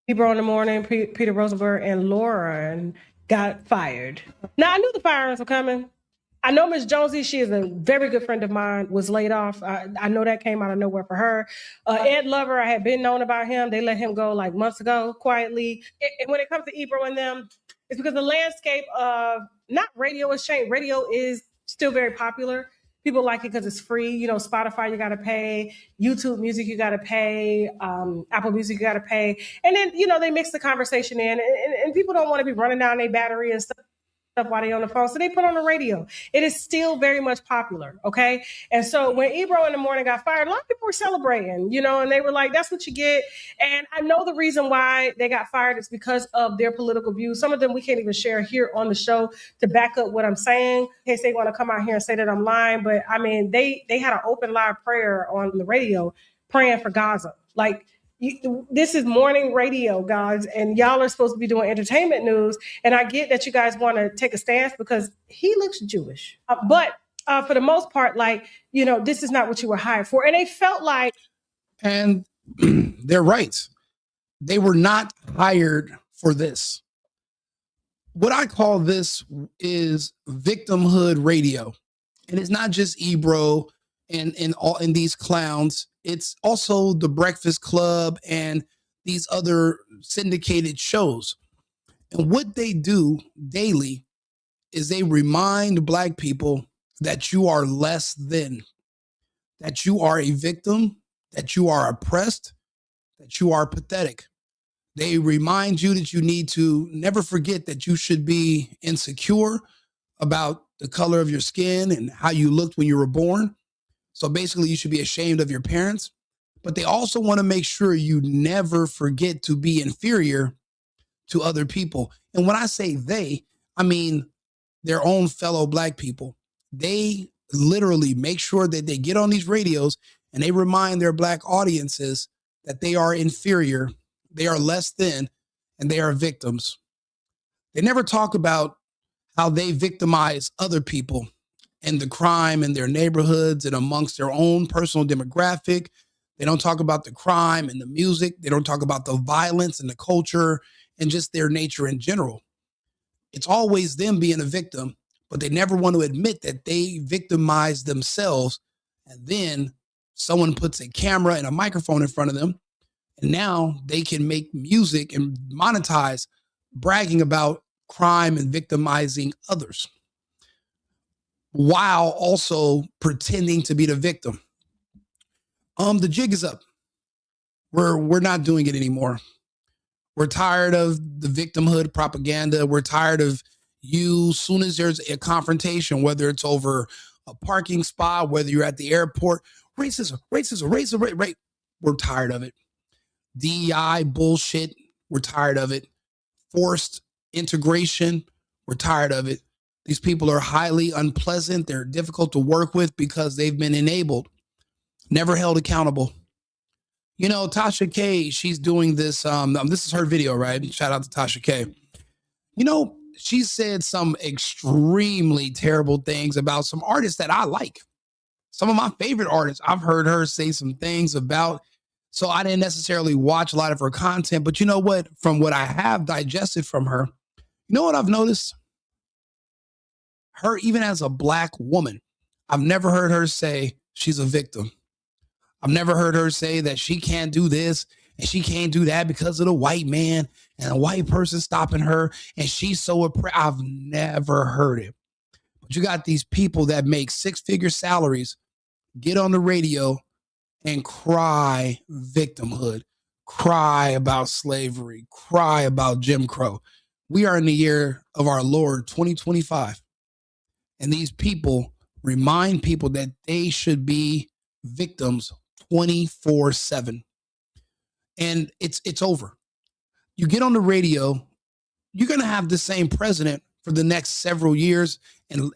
Ebro In The Morning, Peter Rosenberg, and Lauren got fired. Now, I knew the firings were coming. I know Miss Jonesy, she is a very good friend of mine, was laid off. I know that came out of nowhere for her. Ed Lover, I had been known about him. They let him go like months ago, quietly. And when it comes to Ebro and them, it's because the landscape of not radio has changed. Radio is still very popular. People like it because it's free. You know, Spotify, you got to pay. YouTube Music, you got to pay. Apple Music, you got to pay. And then, you know, they mix the conversation in. And people don't want to be running down their battery and stuff while they're on the phone. So they put on the radio. It is still very much popular. Okay. And so when Ebro In The Morning got fired, a lot of people were celebrating, you know, and they were like, that's what you get. And I know the reason why they got fired is because of their political views. Some of them we can't even share here on the show to back up what I'm saying, in case they want to come out here and say that I'm lying. But I mean, they had an open live prayer on the radio praying for Gaza. Like, this is morning radio, guys, and y'all are supposed to be doing entertainment news. And I get that you guys want to take a stance because he looks Jewish. But for the most part, like, you know, this is not what you were hired for. And they felt like. And they're right. They were not hired for this. What I call this is victimhood radio. And it's not just Ebro and these clowns. It's also the Breakfast Club and these other syndicated shows. And what they do daily is they remind Black people that you are less than, that you are a victim, that you are oppressed, that you are pathetic. They remind you that you need to never forget that you should be insecure about the color of your skin and how you looked when you were born. So basically, you should be ashamed of your parents. But they also want to make sure you never forget to be inferior to other people. And when I say they, I mean their own fellow Black people. They literally make sure that they get on these radios and they remind their Black audiences that they are inferior, they are less than, and they are victims. They never talk about how they victimize other people and the crime in their neighborhoods and amongst their own personal demographic. They don't talk about the crime and the music. They don't talk about the violence and the culture and just their nature in general. It's always them being a victim, but they never want to admit that they victimize themselves. And then someone puts a camera and a microphone in front of them, and now they can make music and monetize bragging about crime and victimizing others, while also pretending to be the victim. The jig is up. We're not doing it anymore. We're tired of the victimhood propaganda. We're tired of you, soon as there's a confrontation, whether it's over a parking spot, whether you're at the airport, racism, right? We're tired of it. DEI bullshit. We're tired of it. Forced integration. We're tired of it. These people are highly unpleasant. They're difficult to work with because they've been enabled, never held accountable. You know, Tasha K, she's doing this. This is her video, right? Shout out to Tasha K. You know, she said some extremely terrible things about some artists that I like. Some of my favorite artists, I've heard her say some things about. So I didn't necessarily watch a lot of her content, but you know what? From what I have digested from her, you know what I've noticed? Her, even as a Black woman, I've never heard her say she's a victim. I've never heard her say that she can't do this and she can't do that because of the white man and a white person stopping her and she's so oppressed. I've never heard it. But you got these people that make six-figure salaries, get on the radio and cry victimhood, cry about slavery, cry about Jim Crow. We are in the year of our Lord 2025. And these people remind people that they should be victims 24/7. And it's over. You get on the radio, you're going to have the same president for the next several years. And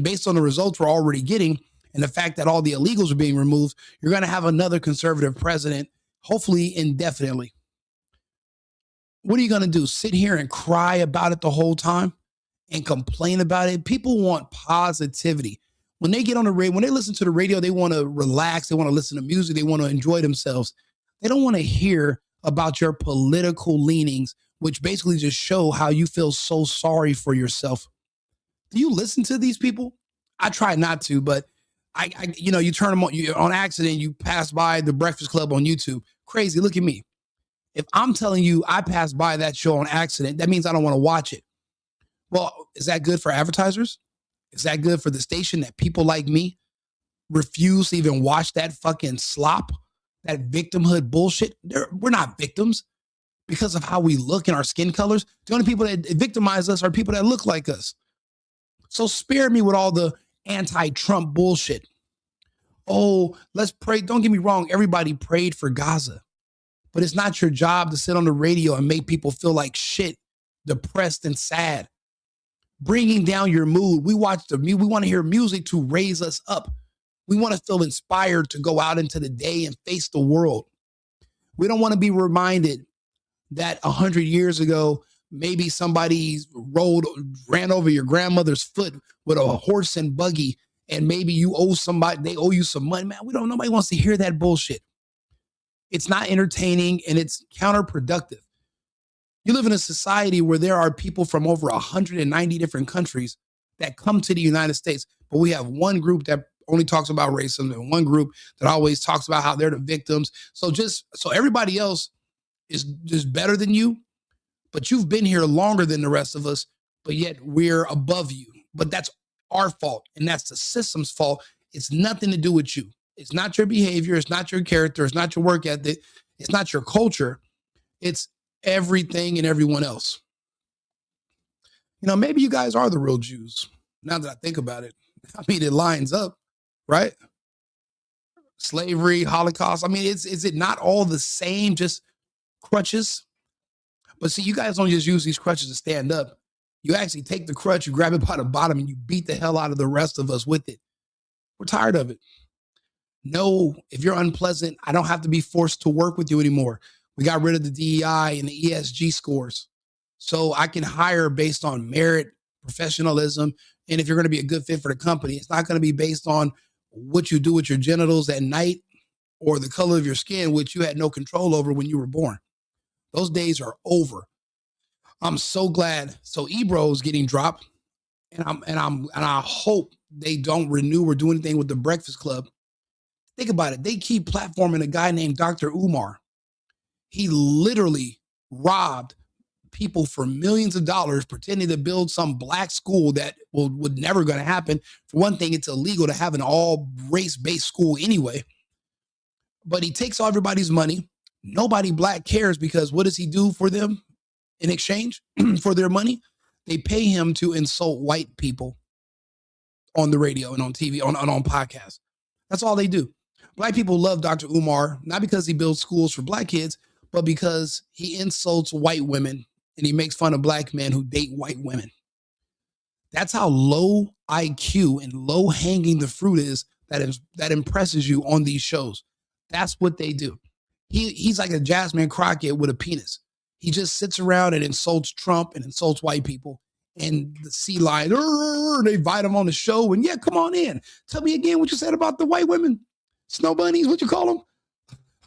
based on the results we're already getting and the fact that all the illegals are being removed, you're going to have another conservative president, hopefully indefinitely. What are you going to do? Sit here and cry about it the whole time and complain about it? People want positivity. When they get on the radio, when they listen to the radio, they want to relax. They want to listen to music. They want to enjoy themselves. They don't want to hear about your political leanings, which basically just show how you feel so sorry for yourself. Do you listen to these people? I try not to, but you turn them on accident. You pass by the Breakfast Club on YouTube. Crazy. Look at me. If I'm telling you I passed by that show on accident, that means I don't want to watch it. Well, is that good for advertisers? Is that good for the station that people like me refuse to even watch that fucking slop, that victimhood bullshit? We're not victims because of how we look and our skin colors. The only people that victimize us are people that look like us. So spare me with all the anti-Trump bullshit. Oh, let's pray. Don't get me wrong. Everybody prayed for Gaza, but it's not your job to sit on the radio and make people feel like shit, depressed and sad, bringing down your mood. We want to hear music to raise us up. We want to feel inspired to go out into the day and face the world. We don't want to be reminded that 100 years ago, maybe somebody ran over your grandmother's foot with a horse and buggy, and maybe they owe you some money. Man, nobody wants to hear that bullshit. It's not entertaining and it's counterproductive. You live in a society where there are people from over 190 different countries that come to the United States, but we have one group that only talks about racism and one group that always talks about how they're the victims. So everybody else is just better than you, but you've been here longer than the rest of us, but yet we're above you. But that's our fault, and that's the system's fault. It's nothing to do with you. It's not your behavior. It's not your character. It's not your work ethic. It's not your culture. It's everything and everyone else. Maybe you guys are the real Jews. Now that I think about it, it lines up, right? Slavery, Holocaust. Is it not all the same, just crutches? But see, you guys don't just use these crutches to stand up. You actually take the crutch, you grab it by the bottom, and you beat the hell out of the rest of us with it. We're tired of it. No, if you're unpleasant, I don't have to be forced to work with you anymore. We got rid of the DEI and the ESG scores. So I can hire based on merit, professionalism, and if you're going to be a good fit for the company. It's not going to be based on what you do with your genitals at night or the color of your skin, which you had no control over when you were born. Those days are over. I'm so glad. So Ebro's getting dropped, and I hope they don't renew or do anything with the Breakfast Club. Think about it. They keep platforming a guy named Dr. Umar. He literally robbed people for millions of dollars, pretending to build some black school that would never going to happen. For one thing, it's illegal to have an all race-based school anyway. But he takes all everybody's money. Nobody black cares, because what does he do for them in exchange for their money? They pay him to insult white people on the radio and on TV, on podcasts. That's all they do. Black people love Dr. Umar, not because he builds schools for black kids, but because he insults white women and he makes fun of black men who date white women. That's how low IQ and low hanging the fruit is that impresses you on these shows. That's what they do. He's like a Jasmine Crockett with a penis. He just sits around and insults Trump and insults white people. And the sea lion, they invite him on the show. And yeah, come on in. Tell me again what you said about the white women. Snow bunnies, what you call them?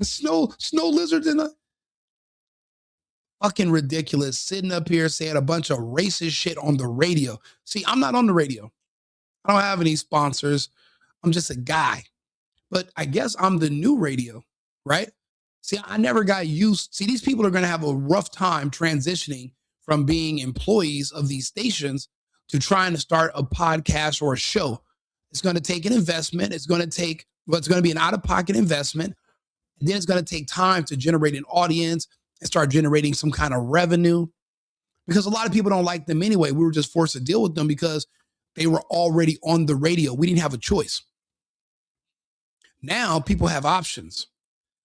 Snow lizards in the... Fucking ridiculous. Sitting up here saying a bunch of racist shit on the radio. See, I'm not on the radio. I don't have any sponsors. I'm just a guy. But I guess I'm the new radio, right? See, I never got used. See, these people are going to have a rough time transitioning from being employees of these stations to trying to start a podcast or a show. It's going to take an investment. It's going to be an out-of-pocket investment. And then it's going to take time to generate an audience and start generating some kind of revenue, because a lot of people don't like them anyway. We were just forced to deal with them because they were already on the radio. We didn't have a choice. Now people have options.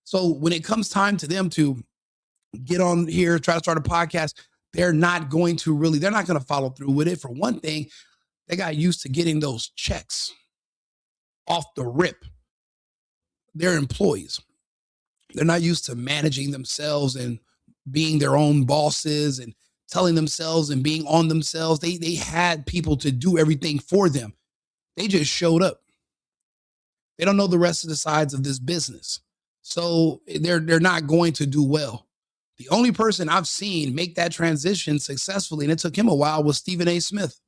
So when it comes time to them to get on here, try to start a podcast, they're not going to follow through with it. For one thing, they got used to getting those checks off the rip. They're employees. They're not used to managing themselves and being their own bosses and telling themselves and being on themselves. They had people to do everything for them. They just showed up. They don't know the rest of the sides of this business. So they're not going to do well. The only person I've seen make that transition successfully, and it took him a while, was Stephen A. Smith.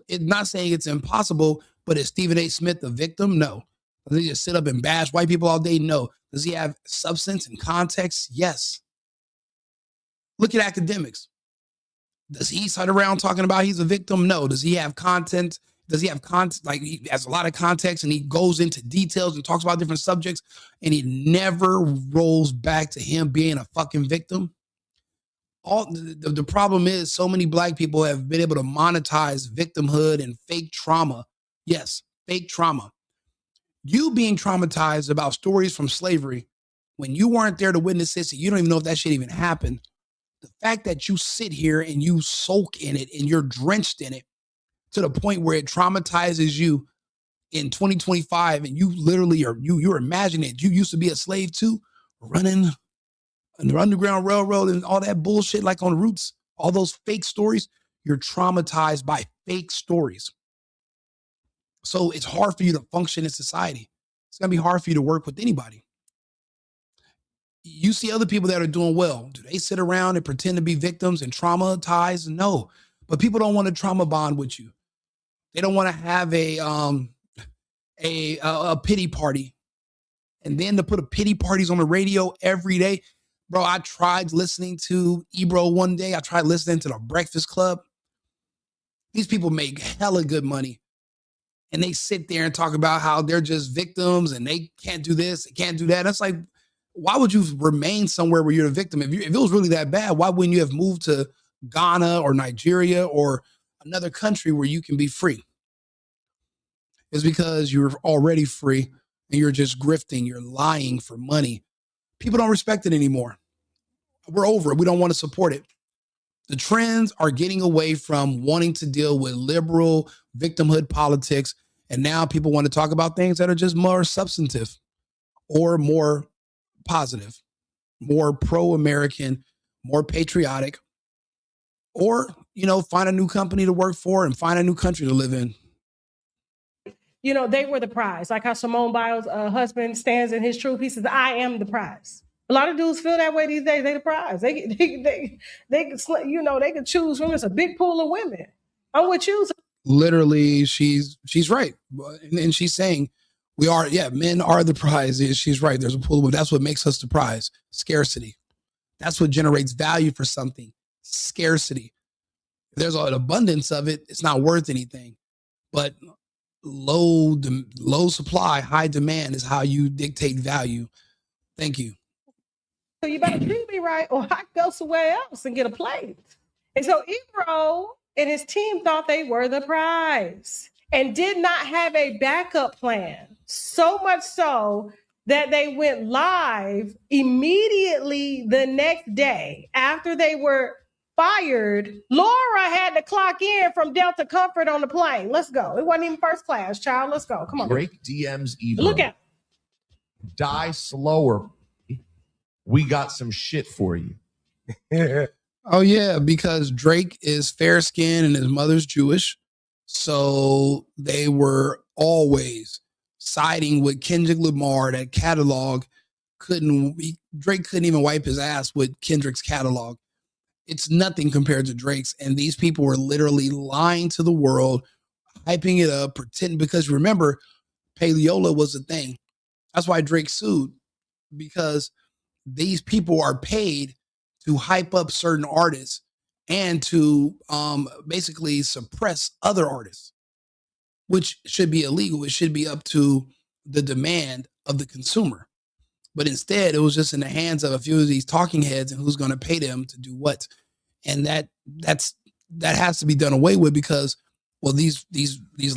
It's not saying it's impossible, but is Stephen A. Smith the victim? No. Does he just sit up and bash white people all day? No. Does he have substance and context? Yes. Look at academics. Does he sit around talking about he's a victim? No. Does he have content? Does he have content? Like, he has a lot of context and he goes into details and talks about different subjects, and he never rolls back to him being a fucking victim. The problem is so many black people have been able to monetize victimhood and fake trauma. Yes, fake trauma. You being traumatized about stories from slavery when you weren't there to witness it, so you don't even know if that shit even happened. The fact that you sit here and you soak in it and you're drenched in it to the point where it traumatizes you in 2025, and you literally are, you're imagining it. You used to be a slave too, running on the Underground Railroad and all that bullshit, like on Roots, all those fake stories. You're traumatized by fake stories. So it's hard for you to function in society. It's going to be hard for you to work with anybody. You see other people that are doing well. Do they sit around and pretend to be victims and traumatized? No. But people don't want to trauma bond with you. They don't want to have a pity party. And then to put a pity parties on the radio every day. Bro, I tried listening to Ebro one day. I tried listening to the Breakfast Club. These people make hella good money. And they sit there and talk about how they're just victims and they can't do this, they can't do that. And it's like, why would you remain somewhere where you're a victim? If it was really that bad, why wouldn't you have moved to Ghana or Nigeria or another country where you can be free? It's because you're already free and you're just grifting, you're lying for money. People don't respect it anymore. We're over it. We don't want to support it. The trends are getting away from wanting to deal with liberal victimhood politics. And now people want to talk about things that are just more substantive or more positive, more pro-American, more patriotic, or, find a new company to work for and find a new country to live in. They were the prize. Like how Simone Biles' husband stands in his truth. He says, I am the prize. A lot of dudes feel that way these days. They the prize. They can choose from. It's a big pool of women. I'm with you. Literally, she's right. And she's saying men are the prize. She's right. There's a pool of women. That's what makes us the prize. Scarcity. That's what generates value for something. Scarcity. If there's an abundance of it, it's not worth anything. But low supply, high demand is how you dictate value. Thank you. So you better treat me right or I go somewhere else and get a plate. And so Ebro and his team thought they were the prize and did not have a backup plan. So much so that they went live immediately the next day after they were fired. Laura had to clock in from Delta Comfort on the plane. Let's go. It wasn't even first class, child. Let's go. Come on. Drake DMs Ebro. Look at. Die slower. We got some shit for you. Oh, yeah, because Drake is fair-skinned and his mother's Jewish. So they were always siding with Kendrick Lamar. That catalog Drake couldn't even wipe his ass with Kendrick's catalog. It's nothing compared to Drake's. And these people were literally lying to the world, hyping it up, pretending, because remember, Payola was a thing. That's why Drake sued, because these people are paid to hype up certain artists and to basically suppress other artists, which should be illegal. It should be up to the demand of the consumer. But instead, it was just in the hands of a few of these talking heads and who's going to pay them to do what. And that has to be done away with, because, well, these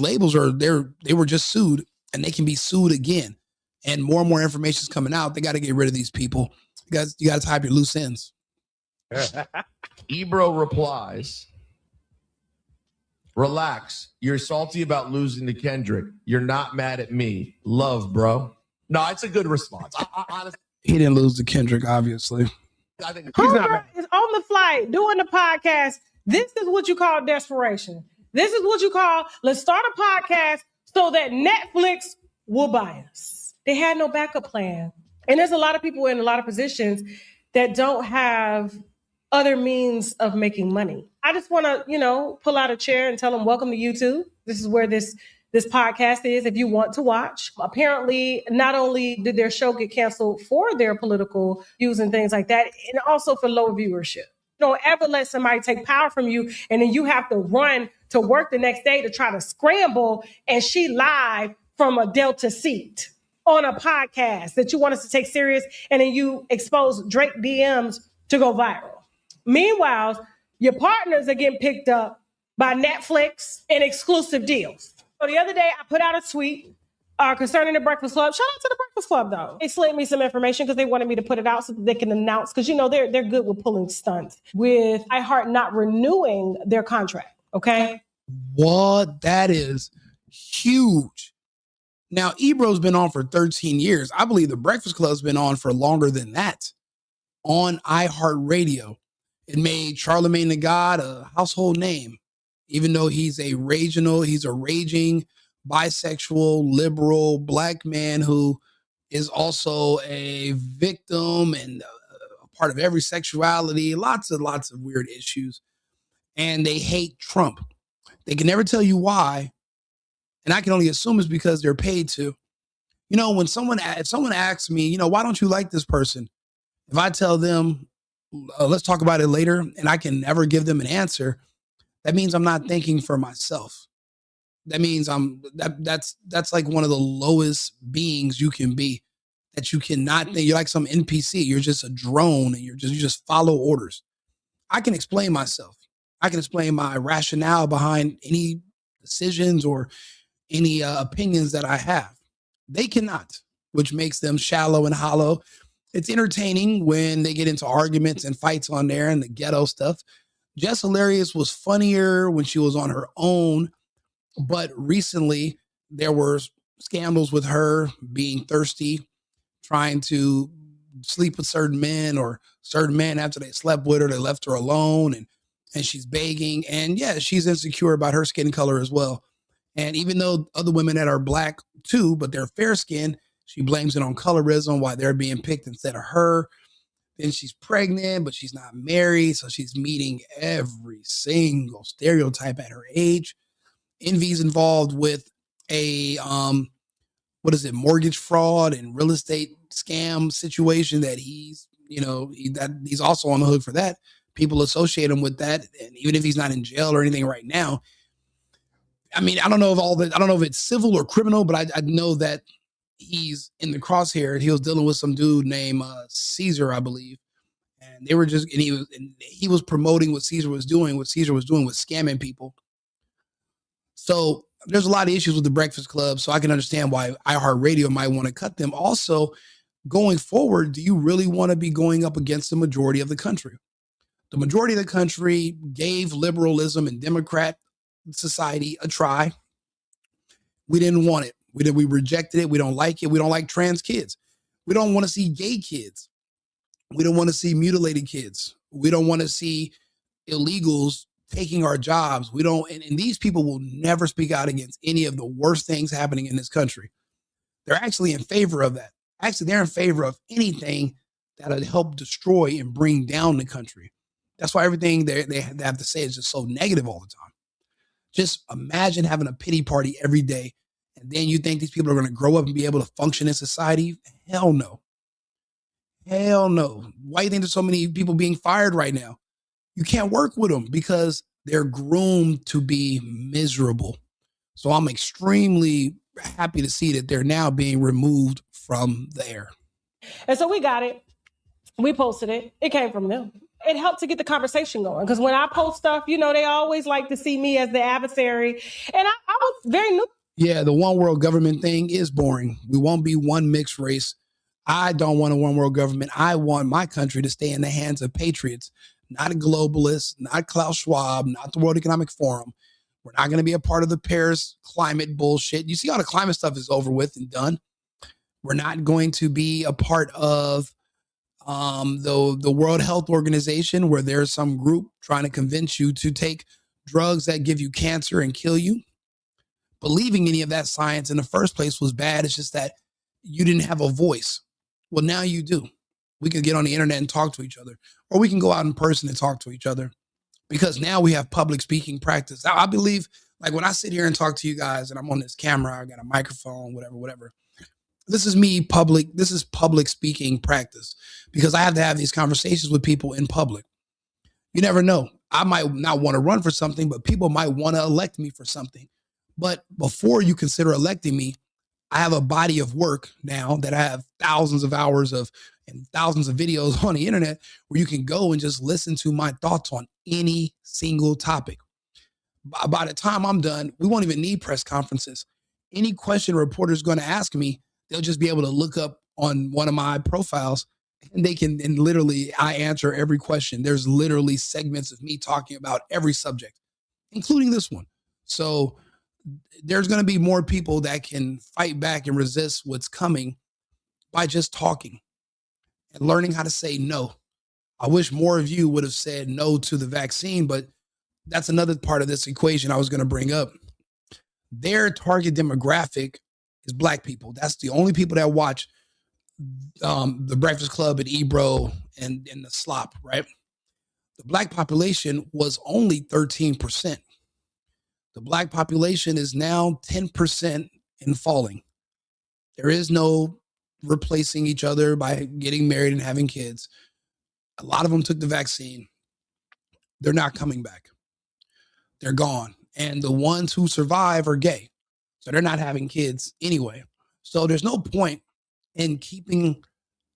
labels they were just sued and they can be sued again. And more information is coming out. They got to get rid of these people. You got to tie up your loose ends. Ebro replies, relax. You're salty about losing to Kendrick. You're not mad at me. Love, bro. No, it's a good response. I honestly, he didn't lose to Kendrick, obviously. I think he's not mad. Is on the flight doing the podcast. This is what you call desperation. This is what you call, let's start a podcast so that Netflix will buy us. They had no backup plan. And there's a lot of people in a lot of positions that don't have other means of making money. I just want to, pull out a chair and tell them, welcome to YouTube. This is where this podcast is if you want to watch. Apparently, not only did their show get canceled for their political views and things like that, and also for low viewership. Don't ever let somebody take power from you and then you have to run to work the next day to try to scramble and she live from a Delta seat on a podcast that you want us to take serious, and then you expose Drake DMs to go viral. Meanwhile, your partners are getting picked up by Netflix and exclusive deals. So the other day, I put out a tweet concerning the Breakfast Club. Shout out to the Breakfast Club, though. They slid me some information because they wanted me to put it out so that they can announce, because, they're good with pulling stunts, with iHeart not renewing their contract, okay? What? That is huge. Now, Ebro's been on for 13 years. I believe the Breakfast Club's been on for longer than that on iHeartRadio. It made Charlamagne the God a household name, even though he's a raging bisexual, liberal black man who is also a victim and a part of every sexuality, lots and lots of weird issues. And they hate Trump. They can never tell you why. And I can only assume it's because they're paid to. When someone asks me, why don't you like this person? If I tell them, let's talk about it later, and I can never give them an answer, that means I'm not thinking for myself. That means that's like one of the lowest beings you can be, that you cannot think. You're like some NPC. You're just a drone and you just follow orders. I can explain myself. I can explain my rationale behind any decisions or any opinions that I have. They cannot, which makes them shallow and hollow. It's entertaining when they get into arguments and fights on there and the ghetto stuff. Jess Hilarious was funnier when she was on her own, but recently there were scandals with her being thirsty, trying to sleep with certain men, or certain men after they slept with her, they left her alone, and she's begging. And yeah, she's insecure about her skin color as well. And even though other women that are black too, but they're fair skinned, she blames it on colorism, why they're being picked instead of her. Then she's pregnant, but she's not married. So she's meeting every single stereotype at her age. Envy's involved with a, mortgage fraud and real estate scam situation that he's also on the hook for that. People associate him with that. And even if he's not in jail or anything right now, I mean, I don't know if it's civil or criminal, but I know that he's in the crosshair. He was dealing with some dude named Caesar, I believe. And he was promoting what Caesar was doing was scamming people. So there's a lot of issues with the Breakfast Club. So I can understand why iHeartRadio might want to cut them. Also, going forward, do you really want to be going up against the majority of the country? The majority of the country gave liberalism and Democrat society a try. We didn't want it. We rejected it. We don't like it. We don't like trans kids. We don't want to see gay kids. We don't want to see mutilated kids. We don't want to see illegals taking our jobs. And these people will never speak out against any of the worst things happening in this country. They're actually in favor of that. Actually, they're in favor of anything that'll help destroy and bring down the country. That's why everything they have to say is just so negative all the time. Just imagine having a pity party every day, and then you think these people are going to grow up and be able to function in society? Hell no. Hell no. Why do you think there's so many people being fired right now? You can't work with them because they're groomed to be miserable. So I'm extremely happy to see that they're now being removed from the air. And so we got it. We posted it. It came from them. It helped to get the conversation going, because when I post stuff, they always like to see me as the adversary. And I was very new. Yeah, the one world government thing is boring. We won't be one mixed race. I don't want a one world government. I want my country to stay in the hands of patriots, not globalists, not Klaus Schwab, not the World Economic Forum. We're not going to be a part of the Paris climate bullshit. You see all the climate stuff is over with and done. We're not going to be a part of the World Health Organization, where there's some group trying to convince you to take drugs that give you cancer and kill you. Believing any of that science in the first place was bad. It's just that you didn't have a voice. Well, now you do. We can get on the internet and talk to each other, or we can go out in person and talk to each other, because now we have public speaking practice. I believe, like, when I sit here and talk to you guys and I'm on this camera, I got a microphone, whatever. This is me public. This is public speaking practice, because I have to have these conversations with people in public. You never know. I might not want to run for something, but people might want to elect me for something. But before you consider electing me, I have a body of work now that I have thousands of hours of and thousands of videos on the internet where you can go and just listen to my thoughts on any single topic. By the time I'm done, we won't even need press conferences. Any question a reporter is going to ask me, they'll just be able to look up on one of my profiles, and they can, and literally I answer every question. There's literally segments of me talking about every subject, including this one. So there's going to be more people that can fight back and resist what's coming by just talking and learning how to say no. I wish more of you would have said no to the vaccine, but that's another part of this equation I was going to bring up. Their target demographic is Black people. That's the only people that watch the Breakfast Club at Ebro and the slop, right? The Black population was only 13%. The Black population is now 10% and falling. There is no replacing each other by getting married and having kids. A lot of them took the vaccine. They're not coming back. They're gone. And the ones who survive are gay. So they're not having kids anyway. So there's no point in keeping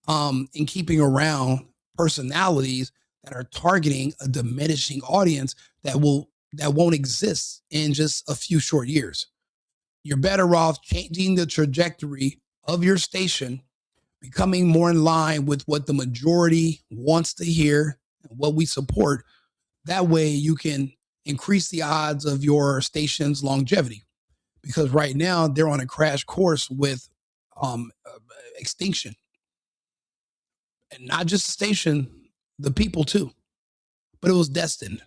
around personalities that are targeting a diminishing audience that won't exist in just a few short years. You're better off changing the trajectory of your station, becoming more in line with what the majority wants to hear and what we support. That way you can increase the odds of your station's longevity, because right now they're on a crash course with extinction. And not just the station, the people too. But it was destined.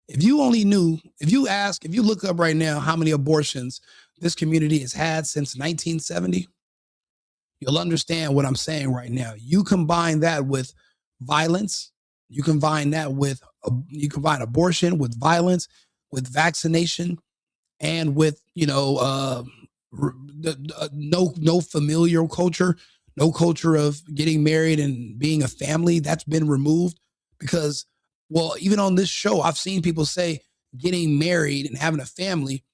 If you only knew, if you look up right now how many abortions this community has had since 1970, you'll understand what I'm saying right now. You combine that with violence, you combine abortion with violence, with vaccination, and with, no familial culture, no culture of getting married and being a family. That's been removed because, well, even on this show, I've seen people say getting married and having a family,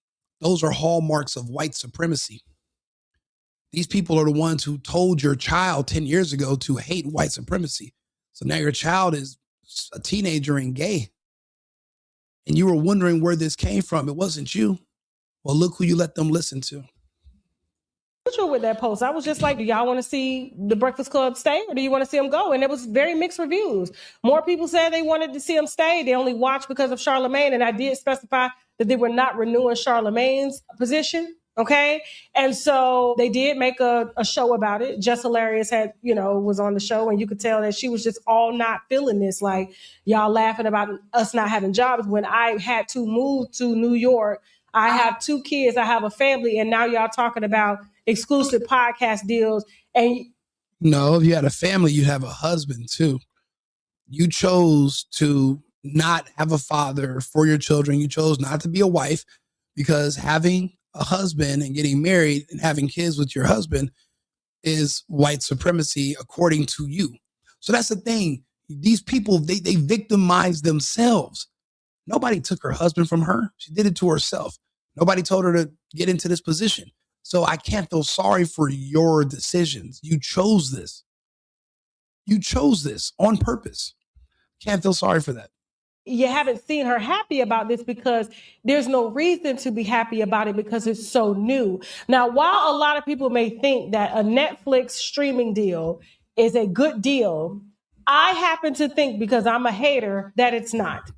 those are hallmarks of white supremacy. These people are the ones who told your child 10 years ago to hate white supremacy. So now your child is a teenager and gay. And you were wondering where this came from. It wasn't you. Well, look who you let them listen to. With that post, I was just like, do y'all want to see the Breakfast Club stay, or do you want to see them go? And it was very mixed reviews. More people said they wanted to see them stay. They only watched because of Charlamagne, and I did specify that they were not renewing Charlamagne's position. Okay. And so they did make a show about it. Jess Hilarious was on the show, and you could tell that she was just all not feeling this. Like, y'all laughing about us not having jobs when I had to move to New York. I have 2 kids, I have a family, and now y'all talking about exclusive podcast deals. And no, if you had a family, you have a husband too. You chose to not have a father for your children. You chose not to be a wife, because having a husband and getting married and having kids with your husband is white supremacy according to you. So that's the thing. These people, they victimize themselves. Nobody took her husband from her. She did it to herself. Nobody told her to get into this position. So I can't feel sorry for your decisions. You chose this. You chose this on purpose. Can't feel sorry for that. You haven't seen her happy about this because there's no reason to be happy about it because it's so new. Now, while a lot of people may think that a Netflix streaming deal is a good deal, I happen to think, because I'm a hater, that it's not.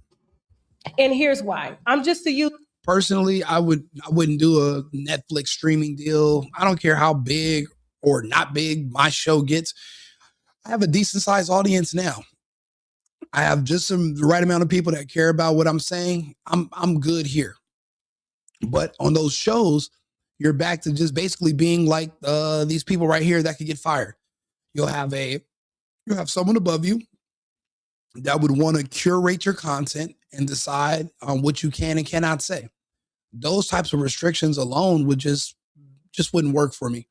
And here's why. I'm just a user. Personally, I wouldn't do a Netflix streaming deal. I don't care how big or not big my show gets. I have a decent sized audience now. I have just the right amount of people that care about what I'm saying. I'm good here. But on those shows, you're back to just basically being like these people right here that could get fired. You'll have a You have someone above you that would want to curate your content and decide on what you can and cannot say. Those types of restrictions alone would just wouldn't work for me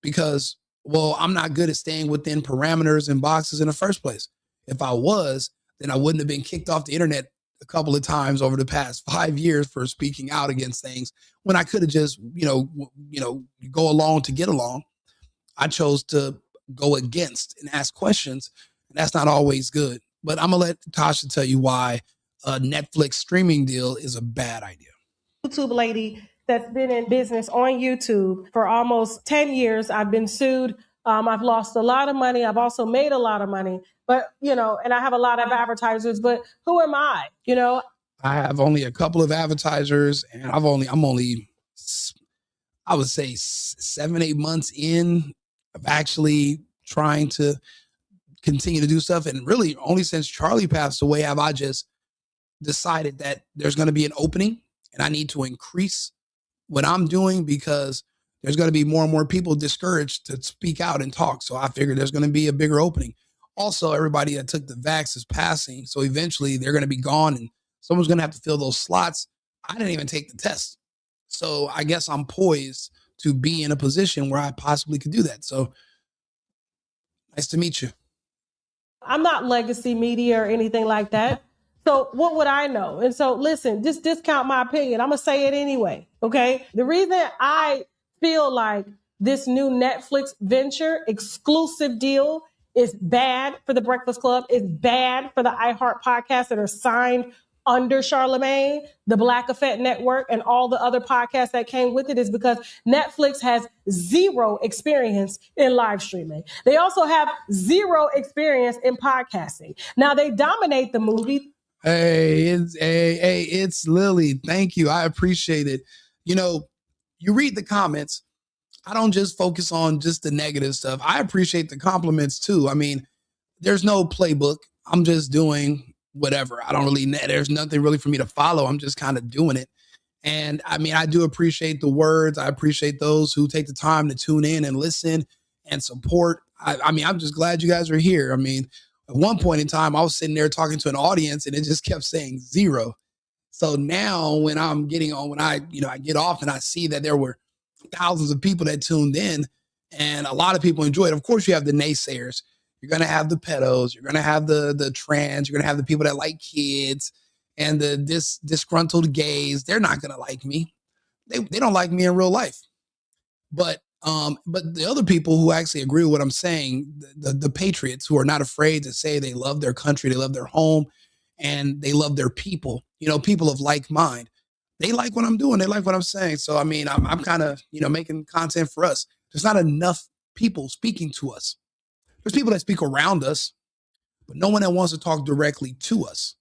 because, well, I'm not good at staying within parameters and boxes in the first place. If I was, then I wouldn't have been kicked off the internet a couple of times over the past 5 years for speaking out against things when I could have just, go along to get along. I chose to go against and ask questions. And that's not always good. But I'm going to let Tasha tell you why a Netflix streaming deal is a bad idea. YouTube lady that's been in business on YouTube for almost 10 years. I've been sued. I've lost a lot of money. I've also made a lot of money, but, and I have a lot of advertisers, but who am I? I have only a couple of advertisers and I'm only, I would say 7-8 months in of actually trying to continue to do stuff. And really only since Charlie passed away have I just decided that there's going to be an opening and I need to increase what I'm doing because there's going to be more and more people discouraged to speak out and talk. So I figured there's going to be a bigger opening. Also, everybody that took the vax is passing. So eventually they're going to be gone and someone's going to have to fill those slots. I didn't even take the test. So I guess I'm poised to be in a position where I possibly could do that. So nice to meet you. I'm not legacy media or anything like that. So what would I know? And so listen, just discount my opinion. I'm going to say it anyway. Okay. The reason I feel like this new Netflix venture exclusive deal is bad for the Breakfast Club, is bad for the iHeart podcasts that are signed under Charlemagne, the Black Effect Network, and all the other podcasts that came with it is because Netflix has zero experience in live streaming. They also have zero experience in podcasting. Now they dominate the movie. Hey, it's Lily. Thank you. I appreciate it. You read the comments. I don't just focus on just the negative stuff. I appreciate the compliments too. I mean, there's no playbook. I'm just doing whatever. There's nothing really for me to follow. I'm just kind of doing it. And I mean, I do appreciate the words. I appreciate those who take the time to tune in and listen and support. I mean, I'm just glad you guys are here. I mean, at one point in time, I was sitting there talking to an audience and it just kept saying 0. So now when I'm getting on, when I get off and I see that there were thousands of people that tuned in and a lot of people enjoyed it. Of course, you have the naysayers. You're going to have the pedos. You're going to have the trans. You're going to have the people that like kids and the disgruntled gays. They're not going to like me. They don't like me in real life. But the other people who actually agree with what I'm saying, the patriots who are not afraid to say they love their country, they love their home, and they love their people, people of like mind, they like what I'm doing. They like what I'm saying. So, I mean, I'm kind of, making content for us. There's not enough people speaking to us. There's people that speak around us, but no one that wants to talk directly to us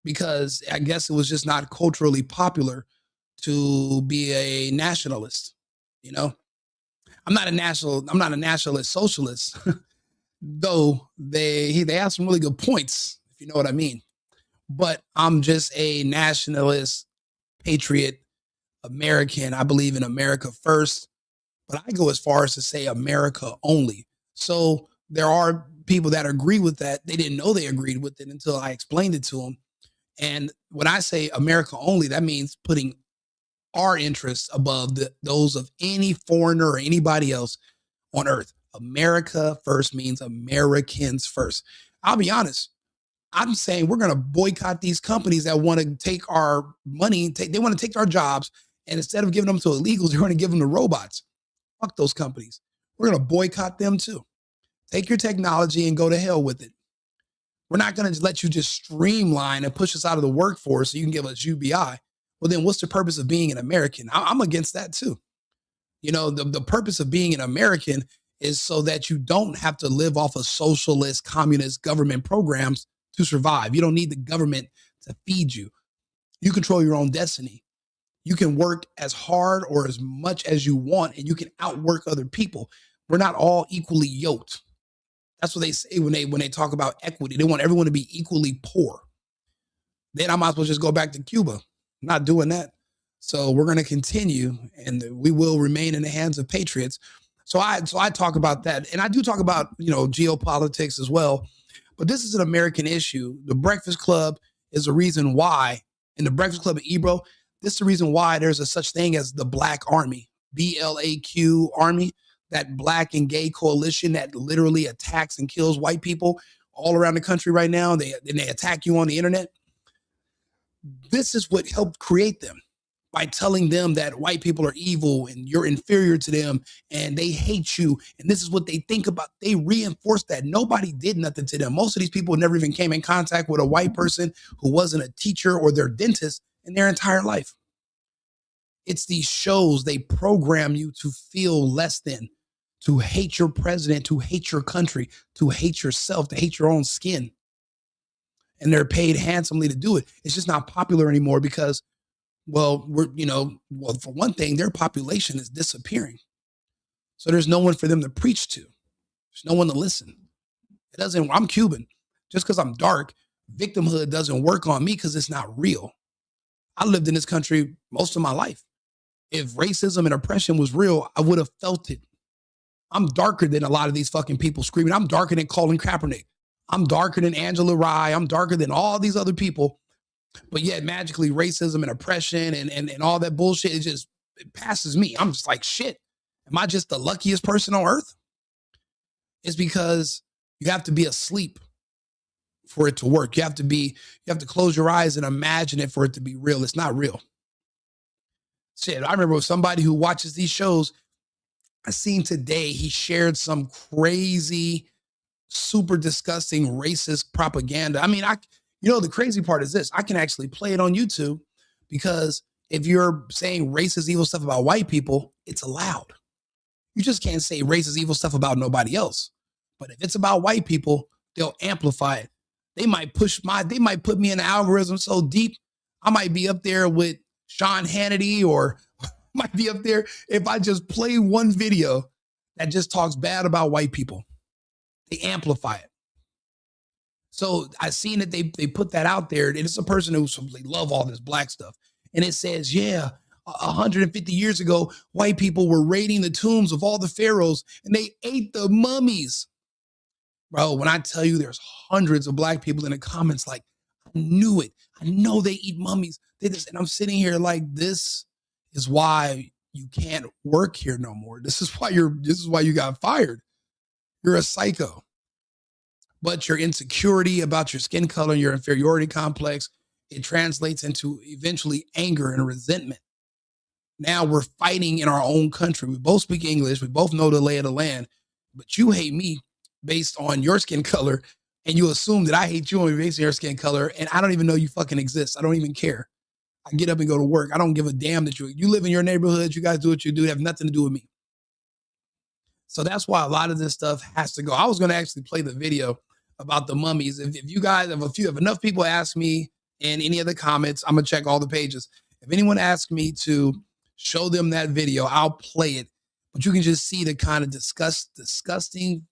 because I guess it was just not culturally popular to be a nationalist. I'm not a nationalist socialist, though they have some really good points, if you know what I mean. But I'm just a nationalist, patriot, American. I believe in America first, but I go as far as to say America only. So there are people that agree with that. They didn't know they agreed with it until I explained it to them. And when I say America only, that means putting our interests above those of any foreigner or anybody else on earth. America first means Americans first. I'll be honest. I'm saying we're going to boycott these companies that want to take our money. They want to take our jobs. And instead of giving them to illegals, they're going to give them to robots. Fuck those companies. We're going to boycott them too. Take your technology and go to hell with it. We're not going to let you just streamline and push us out of the workforce so you can give us UBI. Well, then what's the purpose of being an American? I'm against that too. The purpose of being an American is so that you don't have to live off of socialist, communist government programs to survive. You don't need the government to feed you. You control your own destiny. You can work as hard or as much as you want, and you can outwork other people. We're not all equally yoked. That's what they say when they talk about equity. They want everyone to be equally poor. Then I might as well just go back to Cuba. I'm not doing that. So we're going to continue, and we will remain in the hands of patriots. So I talk about that, and I do talk about geopolitics as well. But this is an American issue. The Breakfast Club is the reason why, in the Breakfast Club at Ebro, this is the reason why there's a such thing as the Black Army, BLAQ Army, that Black and gay coalition that literally attacks and kills white people all around the country right now. They attack you on the internet. This is what helped create them, by telling them that white people are evil and you're inferior to them and they hate you. And this is what they think about. They reinforce that. Nobody did nothing to them. Most of these people never even came in contact with a white person who wasn't a teacher or their dentist in their entire life. It's these shows, they program you to feel less than, to hate your president, to hate your country, to hate yourself, to hate your own skin. And they're paid handsomely to do it. It's just not popular anymore because, well, for one thing, their population is disappearing. So there's no one for them to preach to. There's no one to listen. I'm Cuban. Just because I'm dark, victimhood doesn't work on me because it's not real. I lived in this country most of my life. If racism and oppression was real, I would have felt it. I'm darker than a lot of these fucking people screaming. I'm darker than Colin Kaepernick. I'm darker than Angela Rye. I'm darker than all these other people. But yet magically racism and oppression and all that bullshit, it passes me. I'm just like, shit, am I just the luckiest person on earth? It's because you have to be asleep for it to work. You have to close your eyes and imagine it for it to be real. It's not real. Shit, I remember somebody who watches these shows, I seen today, he shared some crazy, super disgusting racist propaganda. I mean, the crazy part is this. I can actually play it on YouTube because if you're saying racist, evil stuff about white people, it's allowed. You just can't say racist, evil stuff about nobody else. But if it's about white people, they'll amplify it. They might put me in the algorithm so deep, I might be up there with Sean Hannity, or might be up there if I just play one video that just talks bad about white people. They amplify it. So I seen that they put that out there, and it's a person who they love all this black stuff. And it says, 150 years ago, white people were raiding the tombs of all the pharaohs and they ate the mummies. Bro, when I tell you there's hundreds of black people in the comments like, I knew it. I know they eat mummies. And I'm sitting here like, this is why you can't work here no more. This is why you got fired. You're a psycho. But your insecurity about your skin color and your inferiority complex, it translates into eventually anger and resentment. Now we're fighting in our own country. We both speak English. We both know the lay of the land. But you hate me based on your skin color, and you assume that I hate you based on your skin color, and I don't even know you fucking exist. I don't even care. I get up and go to work. I don't give a damn that you live in your neighborhood. You guys do what you do. It have nothing to do with me. So that's why a lot of this stuff has to go. I was going to actually play the video about the mummies. If you guys, if enough people ask me in any of the comments, I'm going to check all the pages. If anyone asks me to show them that video, I'll play it. But you can just see the kind of disgusting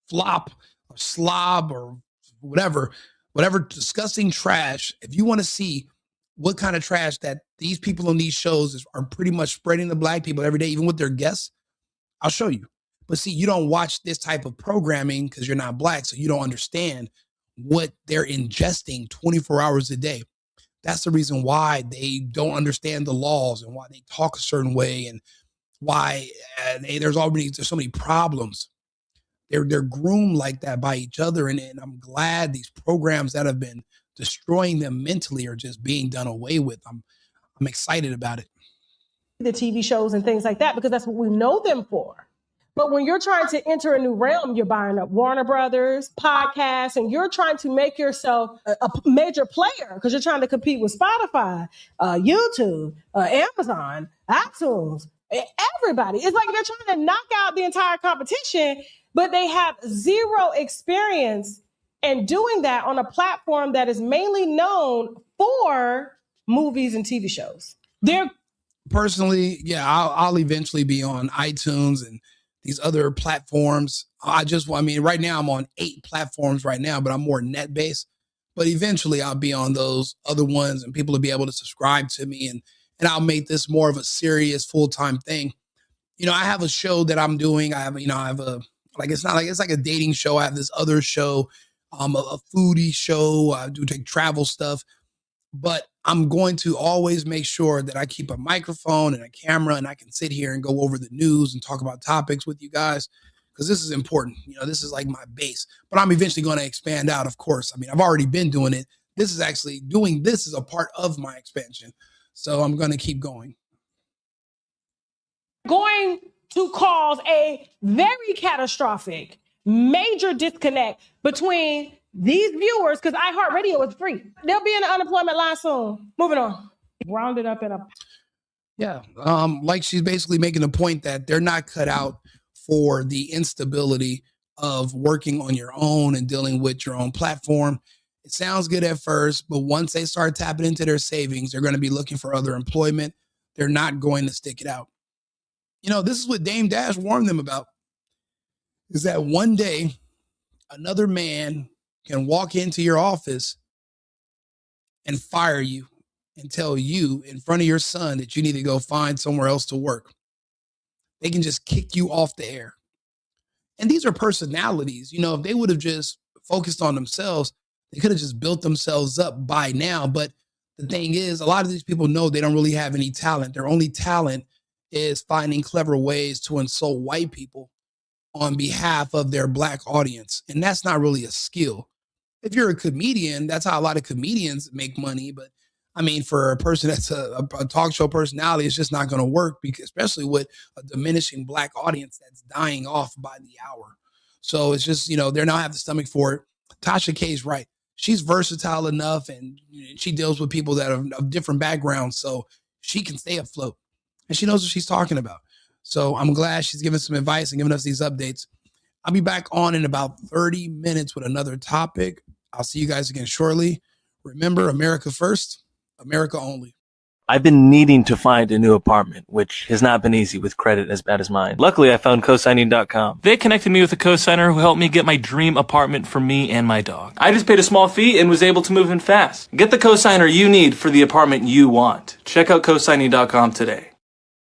flop or slob or whatever disgusting trash. If you want to see what kind of trash that these people on these shows are pretty much spreading to black people every day, even with their guests, I'll show you. But see, you don't watch this type of programming because you're not black, so you don't understand what they're ingesting 24 hours a day. That's the reason why they don't understand the laws and why they talk a certain way and why there's so many problems. They're groomed like that by each other, and I'm glad these programs that have been destroying them mentally are just being done away with. I'm excited about it. The TV shows and things like that, because that's what we know them for. But when you're trying to enter a new realm, you're buying up Warner Brothers, podcasts, and you're trying to make yourself a major player because you're trying to compete with Spotify, YouTube, Amazon, iTunes, everybody. It's like they're trying to knock out the entire competition, but they have zero experience in doing that on a platform that is mainly known for movies and TV shows. Personally, I'll eventually be on iTunes and these other platforms. Right now I'm on 8 platforms right now, but I'm more net-based. But eventually I'll be on those other ones and people will be able to subscribe to me and I'll make this more of a serious full-time thing. I have a show that I'm doing. I have a, like, it's not like, it's like a dating show. I have this other show, a foodie show. I do take travel stuff, but I'm going to always make sure that I keep a microphone and a camera and I can sit here and go over the news and talk about topics with you guys, because this is important. This is like my base, but I'm eventually going to expand out, of course. I mean, I've already been doing it. This is actually doing this is a part of my expansion. So I'm going to keep going. Going to cause a very catastrophic, major disconnect between these viewers, because iHeartRadio is free. They'll be in the unemployment line soon. Moving on. Rounded up in a... Yeah. Like she's basically making a point that they're not cut out for the instability of working on your own and dealing with your own platform. It sounds good at first, but once they start tapping into their savings, they're going to be looking for other employment. They're not going to stick it out. This is what Dame Dash warned them about, is that one day another man can walk into your office and fire you and tell you in front of your son that you need to go find somewhere else to work. They can just kick you off the air. And these are personalities. If they would have just focused on themselves, they could have just built themselves up by now. But the thing is, a lot of these people know they don't really have any talent. Their only talent is finding clever ways to insult white people on behalf of their Black audience. And that's not really a skill. If you're a comedian, that's how a lot of comedians make money. But I mean, for a person that's a talk show personality, it's just not going to work, because especially with a diminishing Black audience that's dying off by the hour. So it's just, they're not have the stomach for it. Tasha K's right. She's versatile enough, and she deals with people that are of different backgrounds, so she can stay afloat, and she knows what she's talking about. So I'm glad she's giving some advice and giving us these updates. I'll be back on in about 30 minutes with another topic. I'll see you guys again shortly. Remember, America first, America only. I've been needing to find a new apartment, which has not been easy with credit as bad as mine. Luckily, I found cosigning.com. They connected me with a cosigner who helped me get my dream apartment for me and my dog. I just paid a small fee and was able to move in fast. Get the cosigner you need for the apartment you want. Check out cosigning.com today.